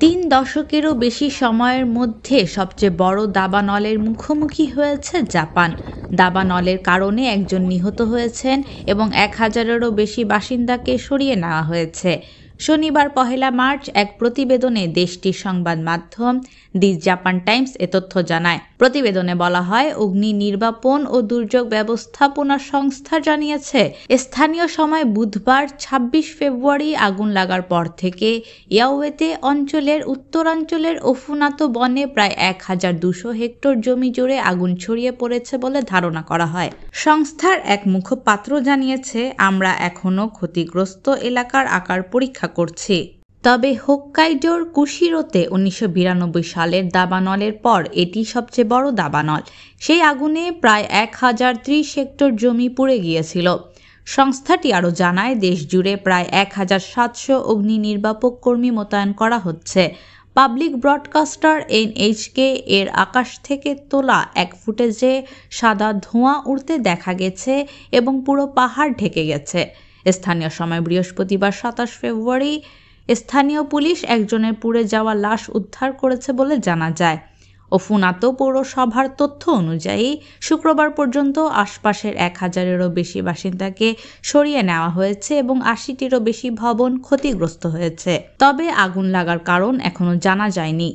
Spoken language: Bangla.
তিন দশকেরও বেশি সময়ের মধ্যে সবচেয়ে বড় দাবানলের মুখোমুখি হয়েছে জাপান। দাবানলের কারণে একজন নিহত হয়েছেন এবং ১,০০০-এরও বেশি বাসিন্দাকে সরিয়ে নেওয়া হয়েছে। শনিবার ১ মার্চ এক প্রতিবেদনে দেশটির সংবাদ মাধ্যম দি জাপান টাইমস এ তথ্য জানায়। প্রতিবেদনে বলা হয়, অগ্নি নির্বাপন ও দুর্যোগ ব্যবস্থাপনা সংস্থা জানিয়েছে, স্থানীয় সময় বুধবার ২৬ ফেব্রুয়ারি আগুন লাগার পর থেকে ইয়াওয়েতে অঞ্চলের উত্তরাঞ্চলের ওফুনাতো বনে প্রায় ১,২০০ হেক্টর জমি জুড়ে আগুন ছড়িয়ে পড়েছে বলে ধারণা করা হয়। সংস্থার এক মুখপাত্র জানিয়েছে, আমরা এখনও ক্ষতিগ্রস্ত এলাকার আকার পরীক্ষা করছি। তবে হোক্কাইডোর কুশিরোতে ১৯৯২ সালের দাবানলের পর এটি সবচেয়ে বড় দাবানল। সেই আগুনে প্রায় ১,০৩০ হেক্টর জমি পুড়ে গিয়েছিল। সংস্থাটি আরও জানায়, দেশ জুড়ে প্রায় ১,৭০০ অগ্নি নির্বাপক কর্মী মোতায়েন করা হচ্ছে। পাবলিক ব্রডকাস্টার এনএইচকে এর আকাশ থেকে তোলা এক ফুটেজে সাদা ধোঁয়া উড়তে দেখা গেছে এবং পুরো পাহাড় ঢেকে গেছে। স্থানীয় সময় বৃহস্পতিবার ২৭ ফেব্রুয়ারি স্থানীয় পুলিশ একজনের পুড়ে যাওয়া লাশ উদ্ধার করেছে বলে জানা যায়। ওফুনাতো পৌরসভার তথ্য অনুযায়ী শুক্রবার পর্যন্ত আশপাশের ১,০০০-এরও বেশি বাসিন্দাকে সরিয়ে নেওয়া হয়েছে এবং ৮০-টিরও বেশি ভবন ক্ষতিগ্রস্ত হয়েছে। তবে আগুন লাগার কারণ এখনো জানা যায়নি।